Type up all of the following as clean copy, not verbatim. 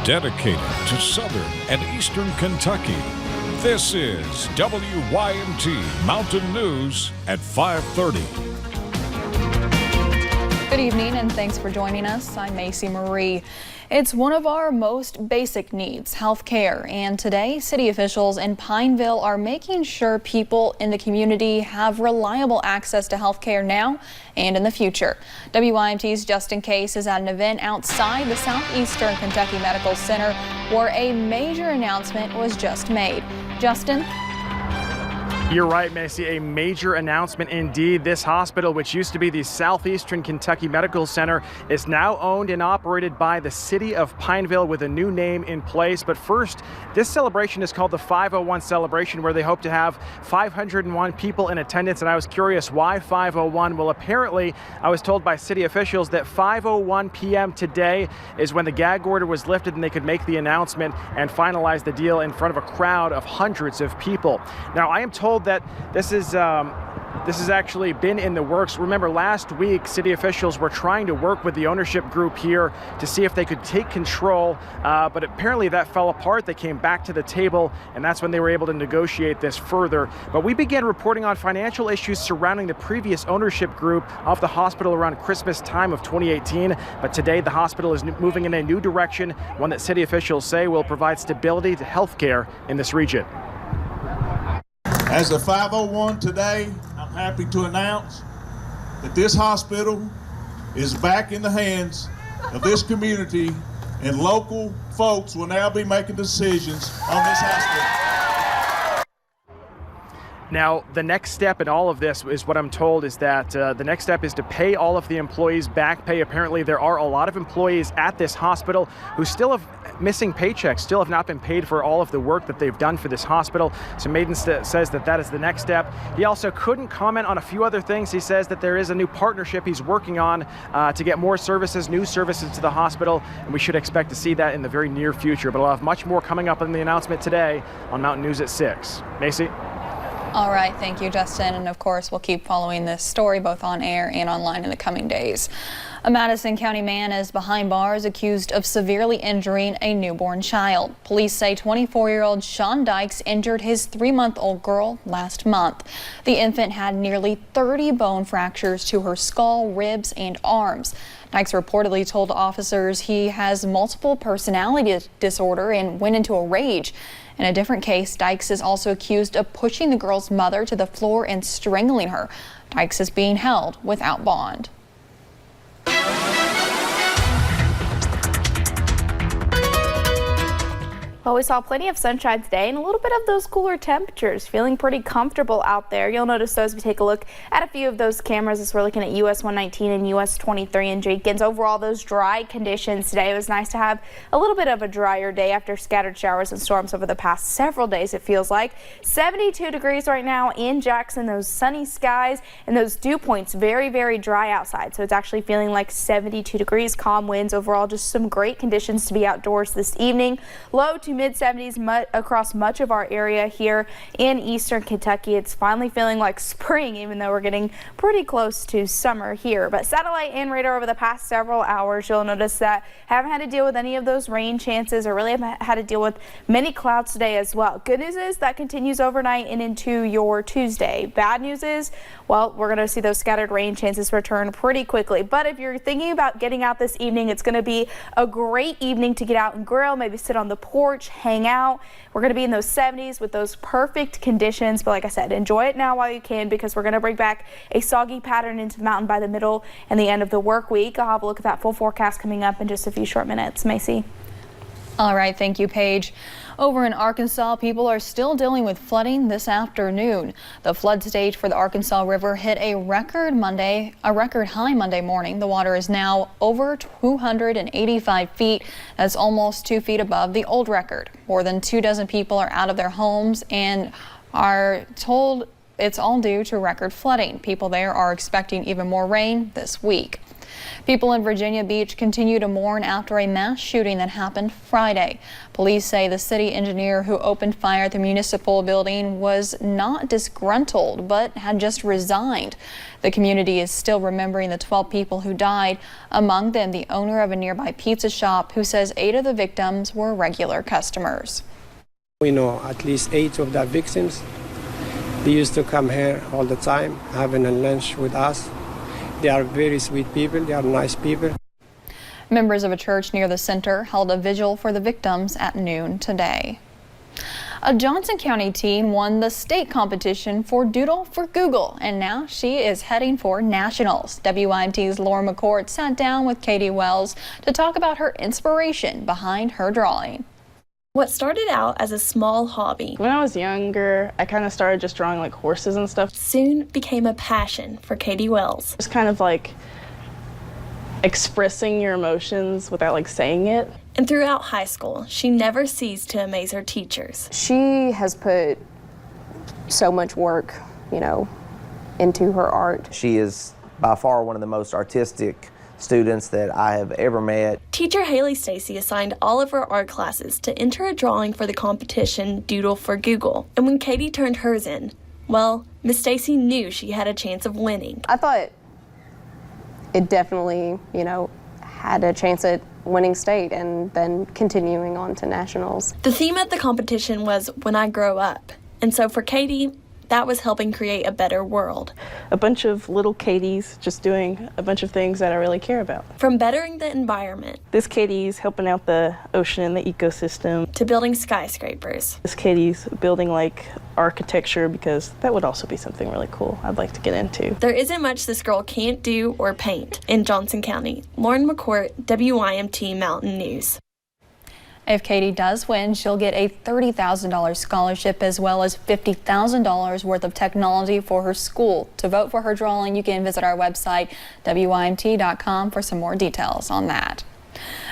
dedicated to southern and eastern Kentucky. This is WYMT Mountain News at 5:30. Good evening and thanks for joining us. I'm Macy Marie. It's one of our most basic needs, health care, and today city officials in Pineville are making sure people in the community have reliable access to health care now and in the future. WYMT's Justin Case is at an event outside the Southeastern Kentucky Medical Center where a major announcement was just made. Justin? You're right, Macy. A major announcement indeed. This hospital, which used to be the Southeastern Kentucky Medical Center, is now owned and operated by the city of Pineville with a new name in place. But first, this celebration is called the 501 celebration, where they hope to have 501 people in attendance. And I was curious, why 501? Well, apparently, I was told by city officials that 5:01 p.m. today is when the gag order was lifted and they could make the announcement and finalize the deal in front of a crowd of hundreds of people. Now, I am told that this has actually been in the works. Remember, last week, city officials were trying to work with the ownership group here to see if they could take control, but apparently that fell apart. They came back to the table, and that's when they were able to negotiate this further. But we began reporting on financial issues surrounding the previous ownership group of the hospital around Christmas time of 2018. But today, the hospital is moving in a new direction, one that city officials say will provide stability to health care in this region. As a 501 today, I'm happy to announce that this hospital is back in the hands of this community, and local folks will now be making decisions on this hospital. Now, the next step in all of this is what I'm told is that the next step is to pay all of the employees back pay. Apparently, there are a lot of employees at this hospital who still have missing paychecks, still have not been paid for all of the work that they've done for this hospital. So Maiden says that is the next step. He also couldn't comment on a few other things. He says that there is a new partnership he's working on to get more services, new services to the hospital, and we should expect to see that in the very near future. But I'll have much more coming up in the announcement today on Mountain News at 6. Macy? All right, thank you, Justin. And of course, we'll keep following this story both on air and online in the coming days. A Madison County man is behind bars accused of severely injuring a newborn child. Police say 24-year-old Sean Dykes injured his 3-month-old girl last month. The infant had nearly 30 bone fractures to her skull, ribs, and arms. Dykes reportedly told officers he has multiple personality disorder and went into a rage. In a different case, Dykes is also accused of pushing the girl's mother to the floor and strangling her. Dykes is being held without bond. Well, we saw plenty of sunshine today and a little bit of those cooler temperatures, feeling pretty comfortable out there. You'll notice those. We take a look at a few of those cameras as we're looking at US 119 and US 23 in Jenkins. Overall, those dry conditions today. It was nice to have a little bit of a drier day after scattered showers and storms over the past several days, it feels like. 72 degrees right now in Jackson, those sunny skies and those dew points very, very dry outside. So it's actually feeling like 72 degrees, calm winds. Overall, just some great conditions to be outdoors this evening. Low to mid-70s across much of our area here in eastern Kentucky. It's finally feeling like spring, even though we're getting pretty close to summer here. But satellite and radar over the past several hours, you'll notice that haven't had to deal with any of those rain chances or really haven't had to deal with many clouds today as well. Good news is that continues overnight and into your Tuesday. Bad news is, well, we're going to see those scattered rain chances return pretty quickly. But if you're thinking about getting out this evening, it's going to be a great evening to get out and grill, maybe sit on the porch, hang out. We're going to be in those 70s with those perfect conditions. But like I said, enjoy it now while you can, because we're going to bring back a soggy pattern into the mountain by the middle and the end of the work week. I'll have a look at that full forecast coming up in just a few short minutes. Macy. All right, thank you, Paige. Over in Arkansas, people are still dealing with flooding this afternoon. The flood stage for the Arkansas River hit a record high Monday morning. The water is now over 285 feet. That's almost 2 feet above the old record. More than 24 people are out of their homes and are told It's all due to record flooding. People there are expecting even more rain this week. People in Virginia Beach continue to mourn after a mass shooting that happened Friday. Police say the city engineer who opened fire at the municipal building was not disgruntled, but had just resigned. The community is still remembering the 12 people who died, among them the owner of a nearby pizza shop, who says 8 of the victims were regular customers. We know at least 8 of the victims. They used to come here all the time, having a lunch with us. They are very sweet people. They are nice people. Members of a church near the center held a vigil for the victims at noon today. A Johnson County teen won the state competition for Doodle for Google, and now she is heading for nationals. WYMT's Lauren McCourt sat down with Katie Wells to talk about her inspiration behind her drawing. What started out as a small hobby when I was younger, I kind of started just drawing like horses and stuff. Soon became a passion for Katie Wells. It's kind of like expressing your emotions without like saying it. And throughout high school, she never ceased to amaze her teachers. She has put so much work, into her art. She is by far one of the most artistic students that I have ever met. Teacher Haley Stacy assigned all of her art classes to enter a drawing for the competition Doodle for Google. And when Katie turned hers in, well, Miss Stacy knew she had a chance of winning. I thought it definitely, had a chance at winning state and then continuing on to nationals. The theme at the competition was When I Grow Up. And so for Katie, that was helping create a better world. A bunch of little Katies just doing a bunch of things that I really care about. From bettering the environment. This Katie's helping out the ocean and the ecosystem. To building skyscrapers. This Katie's building like architecture, because that would also be something really cool I'd like to get into. There isn't much this girl can't do or paint in Johnson County. Lauren McCourt, WYMT Mountain News. If Katie does win, she'll get a $30,000 scholarship as well as $50,000 worth of technology for her school. To vote for her drawing, you can visit our website, WYMT.com, for some more details on that.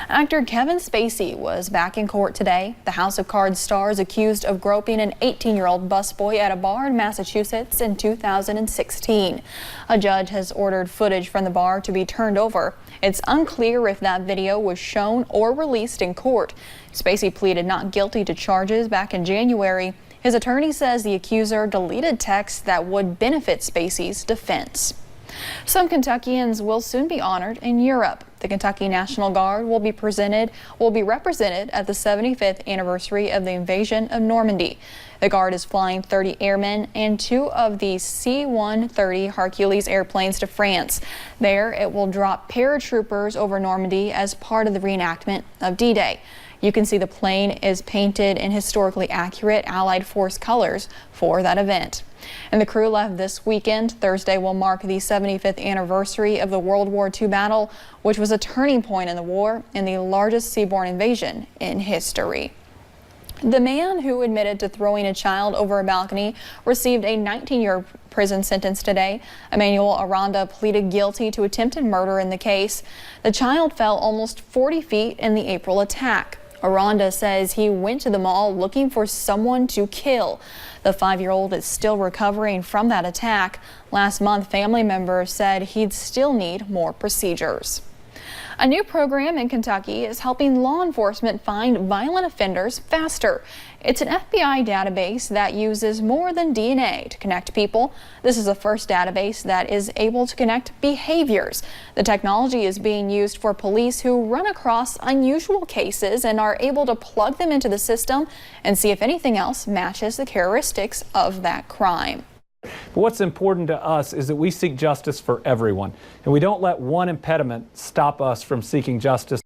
Actor Kevin Spacey was back in court today. The House of Cards star is accused of groping an 18-year-old busboy at a bar in Massachusetts in 2016. A judge has ordered footage from the bar to be turned over. It's unclear if that video was shown or released in court. Spacey pleaded not guilty to charges back in January. His attorney says the accuser deleted texts that would benefit Spacey's defense. Some Kentuckians will soon be honored in Europe. The Kentucky National Guard will be represented at the 75th anniversary of the invasion of Normandy. The Guard is flying 30 airmen and 2 of the C-130 Hercules airplanes to France. There, it will drop paratroopers over Normandy as part of the reenactment of D-Day. You can see the plane is painted in historically accurate Allied force colors for that event. And the crew left this weekend. Thursday will mark the 75th anniversary of the World War II battle, which was a turning point in the war and the largest seaborne invasion in history. The man who admitted to throwing a child over a balcony received a 19-year prison sentence today. Emmanuel Aranda pleaded guilty to attempted murder in the case. The child fell almost 40 feet in the April attack. Aranda says he went to the mall looking for someone to kill. The 5-year-old is still recovering from that attack. Last month, family members said he'd still need more procedures. A new program in Kentucky is helping law enforcement find violent offenders faster. It's an FBI database that uses more than DNA to connect people. This is the first database that is able to connect behaviors. The technology is being used for police who run across unusual cases and are able to plug them into the system and see if anything else matches the characteristics of that crime. But what's important to us is that we seek justice for everyone, and we don't let one impediment stop us from seeking justice.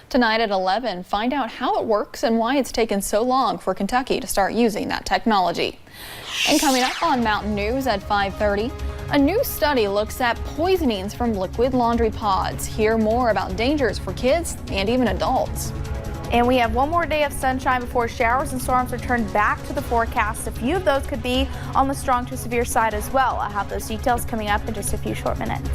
Tonight at 11, find out how it works and why it's taken so long for Kentucky to start using that technology. And coming up on Mountain News at 5:30, a new study looks at poisonings from liquid laundry pods. Hear more about dangers for kids and even adults. And we have one more day of sunshine before showers and storms return back to the forecast. A few of those could be on the strong to severe side as well. I'll have those details coming up in just a few short minutes.